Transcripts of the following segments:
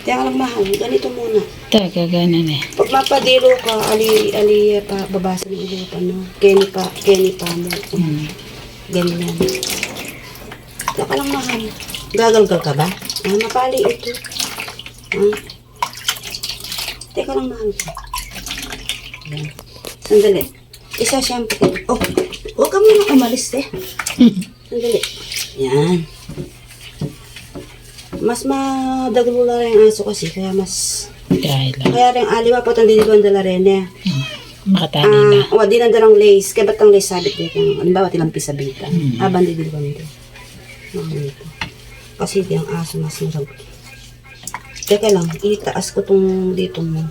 Kaya lang mahal, ganito muna. Teka, ganun eh. Pag mapadilo ka, pa, babasa ng ilo pa, no? Kenny pa mo. Ganyan. Teka lang mahal. Gagalgal ka ba? Ah, mapali ito. Ah. Teka lang mahal. Yan. Sandali. Isa shampoo. Oh, huwag ka muna umalis eh. Sandali. Yan. Mas madagulula rin ang aso kasi, kaya mas... Kaya rin aliwa po itong diniluan dala rin eh. Makatali na. O, di nandalang lace. Kaya ba't ang lace sabit dito? Halimbawa, tilang pisabita. Habang diniluan dito. Dito. Kasi di ang aso mas marag. Teka lang, itaas ko itong dito mo.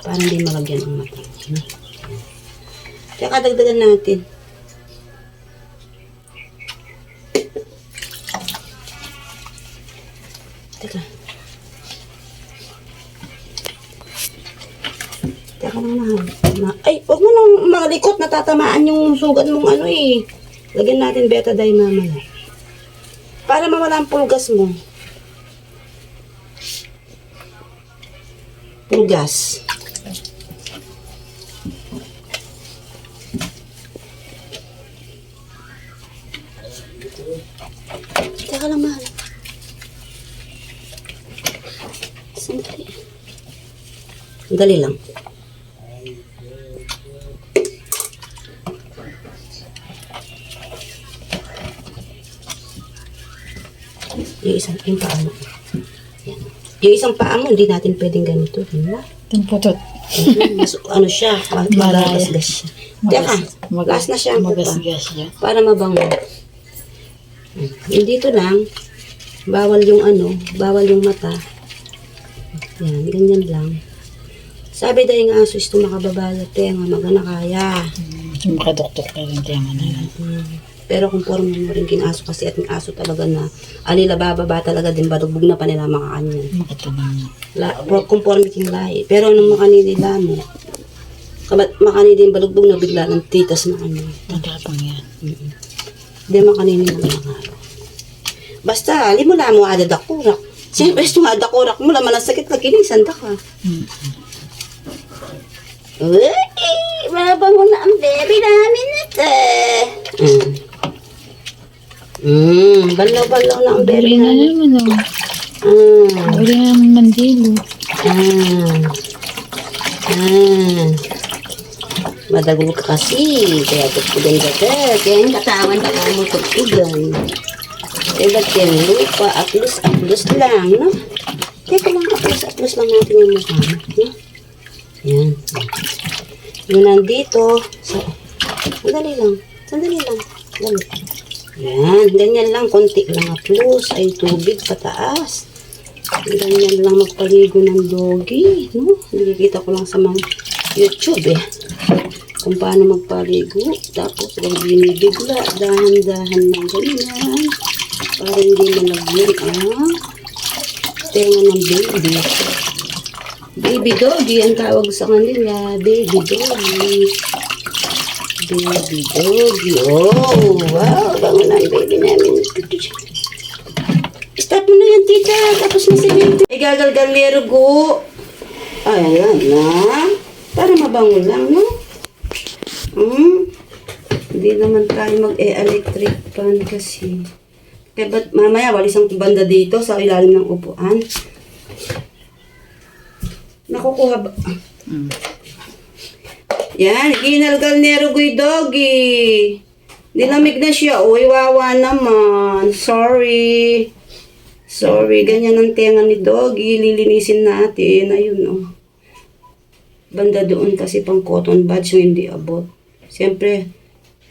Para hindi malagyan ang mata. Teka, dagdagan natin. Teka. Teka lang mahal. Ay, huwag mo nang malikot. Natatamaan yung sugat mong ano eh. Lagyan natin betadine mamaya. Para mawala ang pulgas mo. Pulgas. Teka lang mahal. Sandali. Dali lang. Yung paa mo. Yan. Yung isang paa mo, hindi natin pwedeng ganito. Diba? Tumputot. Ano siya, magagasgas siya. Teka, last na shampoo pa. Magasgas siya. Para mabango. Yung dito lang, bawal yung ano, bawal yung mata. Yan, ganyan lang. Sabi dahil nga aso is tumakababala, tenga, magana kaya. Makaduktok ka rin tiyangan na yan. Pero kung forma mo rin kinaso kasi at may aso talaga na alila bababa talaga din balugbog na pa nila makakanyan. Makatabang. Conformity ng lahi. Pero nung makanilila mo, makanilin balugbog na bigla ng titas na kanya. Matapang yan. Hindi makanilin mo na araw. Basta, limula mo ada dakurak. Siyempre, yung ada dakurak mo, laman ang sakit na kinisanda ka. Uy, mabango na ang baby namin ito. Balaw-balaw na ang baby Uri na namin. naman o. Uri na naman mandilo. Madagol ka kasi. Kaya tugtugan ka ka. Kaya yung katawan na ka mo tugtugan. Kaya ba't yan lupa? Aplos lang, no? Kaya lang aplos lang natin yung mukha mo, no? Yan. Yung nandito. Sandali lang. Dali. Yan. Ganyan lang. Konti lang aplos. Ay tubig pataas. Ganyan lang magpaligo ng doggy, no? Nakikita ko lang sa mga YouTube eh. Kung paano magpaligo. Tapos binibigla. Dahan-dahan ng ganyan. Para hindi malagyan ang tenga ng baby. Baby doggy ang tawag sa kanila. Baby doggy. Baby doggy. Oh, wow. Bango na ang baby namin. Stop mo na yan, tita. Tapos na si baby. Igagalgal ni Rugo. Ayan na. Para mabango lang, no? Hindi naman tayo mag-electric fan kasi. Kaya ba't mamaya walis ang banda dito sa ilalim ng upuan? Nakukuha ba? Yan, ginalgal ni Rugoy doggy. Nilamig na siya. Uy, wawa naman. Sorry, ganyan ang tenga ni doggy. Lilinisin natin. Ayun, oh. Banda doon kasi pang cotton buds, so hindi abot. Siyempre,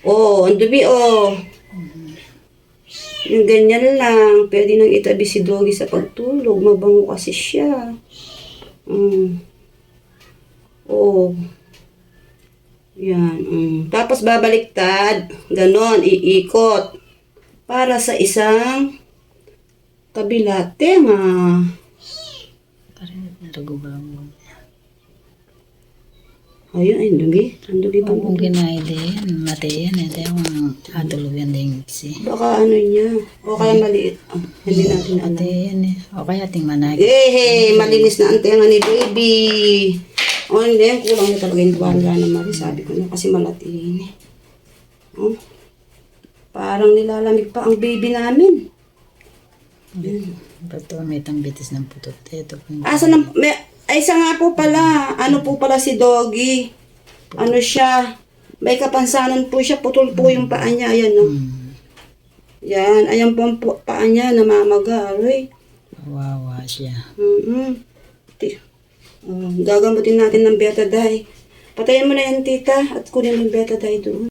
oh, ang dumi, oh. Yung ganyan lang. Pwede nang itabi si doggy sa pagtulog. Mabango kasi siya. Oh. Yan. Tapos babaliktad. Ganon. Iikot. Para sa isang kabila. Tenga. Ayun, ay, dumi. Ang dumi pa. Kung ginaide yan, mati yan. Ito yung atulog yan din si. Baka ano niya. O kaya maliit. Ah, hindi natin alam. Mati yan eh. O kaya ting manag. Eh, malinis na ang tenga ni baby. O, hindi. Kulang na talaga yung wala na Marie. Sabi ko na kasi malatiin eh. Oh. Parang nilalamig pa ang baby namin. Bato may tambitis ng putot. Ito po yung Asa na, ay, isa nga po pala. Ano po pala si Doggy? Ano siya? May kapansanan po siya. Putol po yung paa niya. Ayan, no? Yan. Ayan po ang paa niya. Namamaga. Aroy. wawa siya. Gagamutin natin ng betadine. Patayin mo na yan, tita. At kunin mo yung betadine doon.